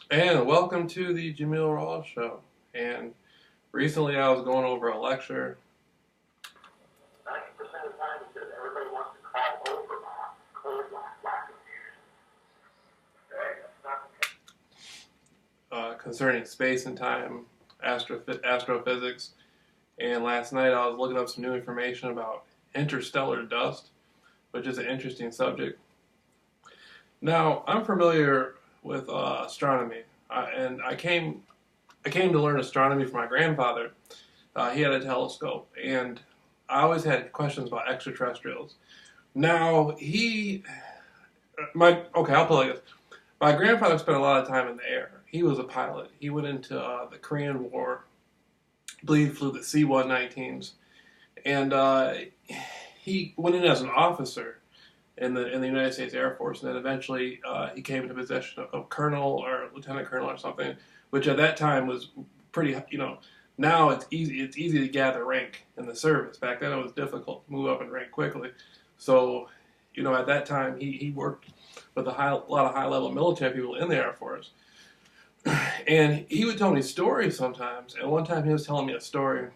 And welcome to the Jameel Rawls Show. And recently I was going over a lecture 90% of the time he says everybody wants to call over code black computers. Okay, that's not okay. concerning space and time, astrophysics. And last night I was looking up some new information about interstellar dust, which is an interesting subject. Now, I'm familiar with astronomy, and I came to learn astronomy from my grandfather. He had a telescope, and I always had questions about extraterrestrials. Now I'll put it like this. My grandfather spent a lot of time in the air. He was a pilot. He went into the Korean War. I believe he flew the C-119s, and he went in as an officer in the United States Air Force, and then eventually he came into possession of colonel or lieutenant colonel or something, which at that time was pretty. Now it's easy. It's easy to gather rank in the service. Back then it was difficult to move up in rank quickly. So, at that time he worked with a lot of high level military people in the Air Force, and he would tell me stories sometimes. And one time he was telling me a story.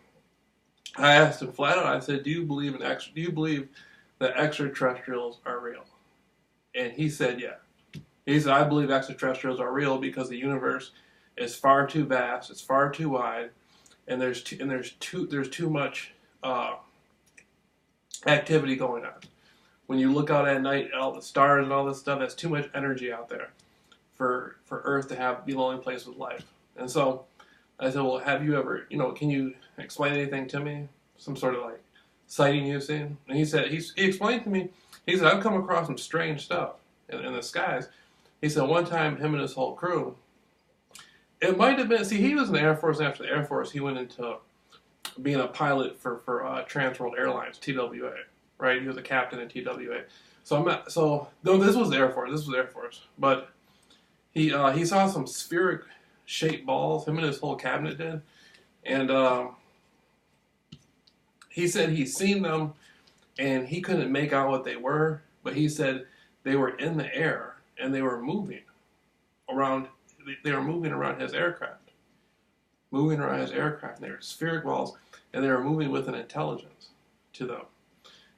I asked him flat out. I said, "Do you believe Do you believe that extraterrestrials are real?" And he said, "Yeah." He said, "I believe extraterrestrials are real because the universe is far too vast, it's far too wide, and there's too much activity going on. When you look out at night at all the stars and all this stuff, that's too much energy out there for Earth to be the only place with life." And so I said, "Well, have you ever, can you explain anything to me? Some sort of like sighting you've seen?" And he explained to me. He said, "I've come across some strange stuff in the skies." He said one time him and his whole crew. It might have been. See, he was in the Air Force. And after the Air Force, he went into being a pilot for Trans World Airlines (TWA). Right, he was a captain in TWA. So I'm not. So no, this was the Air Force. This was Air Force. But he saw some spheric shaped balls. Him and his whole cabinet did, and he said he's seen them, and he couldn't make out what they were. But he said they were in the air and they were moving around. They were moving around his aircraft, And they were spheric balls, and they were moving with an intelligence to them.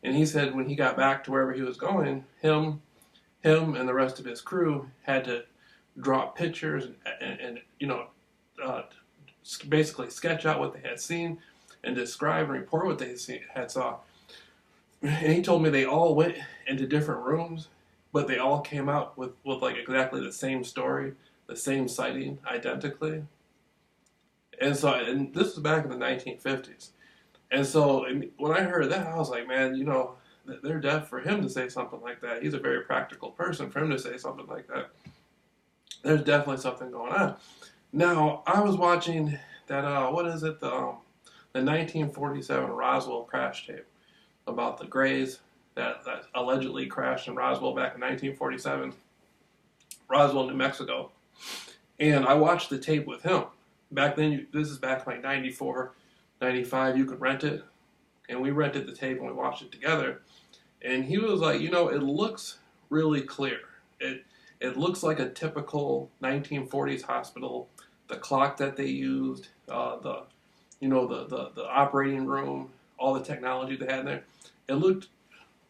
And he said when he got back to wherever he was going, him and the rest of his crew had to draw pictures and basically sketch out what they had seen and describe and report what they had saw. And he told me they all went into different rooms, but they all came out with like exactly the same story, the same sighting, identically. And this was back in the 1950s. And so when I heard that, I was like, man, they're deaf for him to say something like that. He's a very practical person. For him to say something like that, there's definitely something going on. Now, I was watching that, what is it, the 1947 Roswell crash tape about the Greys that allegedly crashed in Roswell back in 1947, Roswell, New Mexico. And I watched the tape with him. Back then, this is back in like 94, 95, you could rent it. And we rented the tape and we watched it together. And he was like, it looks really clear. It looks like a typical 1940s hospital. The clock that they used, the operating room, all the technology they had in there. It looked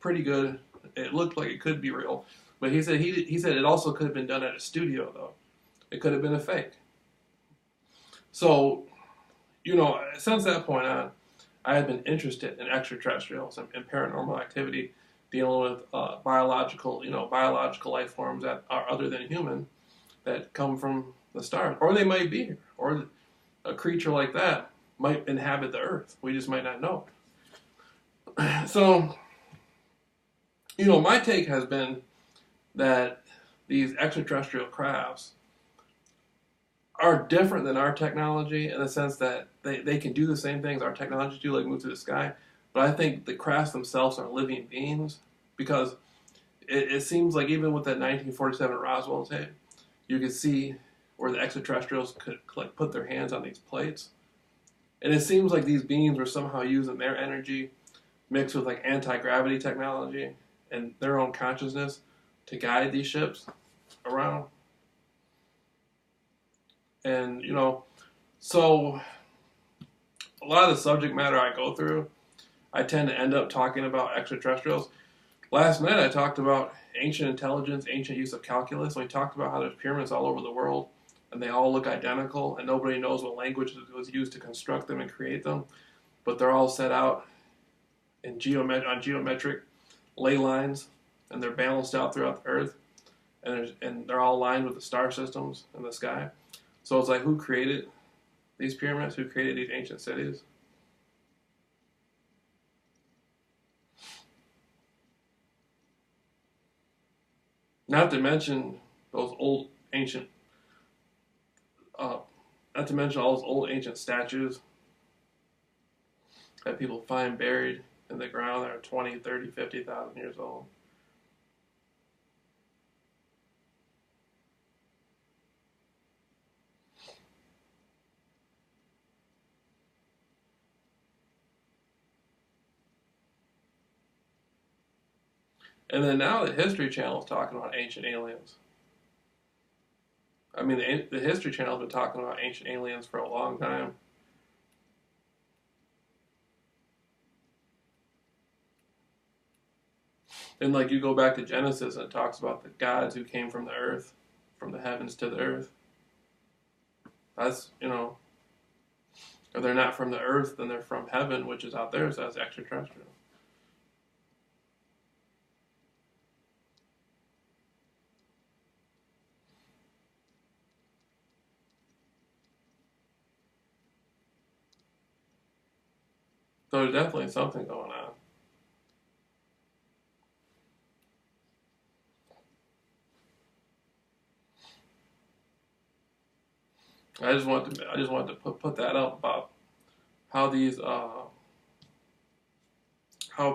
pretty good. It looked like it could be real. But he said it also could have been done at a studio though. It could have been a fake. So, since that point on, I have been interested in extraterrestrials and paranormal activity dealing with biological life forms that are other than human that come from the stars, or they might be here, or a creature like that might inhabit the Earth. We just might not know. So, my take has been that these extraterrestrial crafts are different than our technology in the sense that they can do the same things our technology do, like move through the sky. But I think the crafts themselves are living beings because it seems like even with that 1947 Roswell tape, you could see where the extraterrestrials could like put their hands on these plates. And it seems like these beings were somehow using their energy mixed with like anti-gravity technology and their own consciousness to guide these ships around. And so a lot of the subject matter I go through, I tend to end up talking about extraterrestrials. Last night I talked about ancient intelligence, ancient use of calculus. We talked about how there's pyramids all over the world, and they all look identical, and nobody knows what language was used to construct them and create them, but they're all set out in on geometric ley lines, and they're balanced out throughout the Earth, and they're all aligned with the star systems in the sky. So it's like, who created these pyramids? Who created these ancient cities? Not to mention those old ancient, uh, not to mention all those old ancient statues that people find buried in the ground that are 20, 30, 50,000 years old. And then now the History Channel is talking about ancient aliens. I mean, the History Channel has been talking about ancient aliens for a long time. And like, you go back to Genesis and it talks about the gods who came from the earth, from the heavens to the earth. That's, if they're not from the earth, then they're from heaven, which is out there, so that's extraterrestrial. So there's definitely something going on. I just wanted to put that up about how these how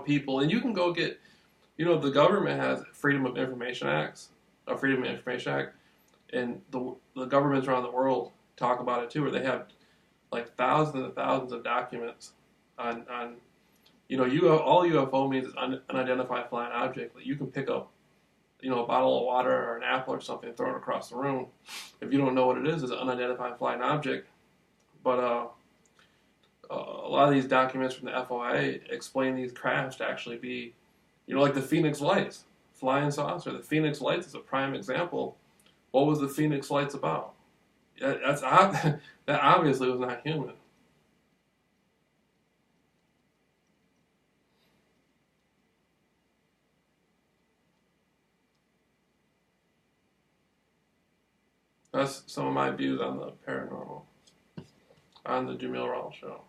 people, and you can go get, the government has Freedom of Information Acts, a Freedom of Information Act, and the governments around the world talk about it too, where they have like thousands and thousands of documents on all UFO means is unidentified flying object. Like, you can pick up a bottle of water or an apple or something and throw it across the room. If you don't know what it is, it's an unidentified flying object. But a lot of these documents from the FOIA explain these crafts to actually be, like the Phoenix Lights, flying saucer. The Phoenix Lights is a prime example. What was the Phoenix Lights about? That obviously was not human. That's some of my views on the paranormal on the Jameel Rawls show.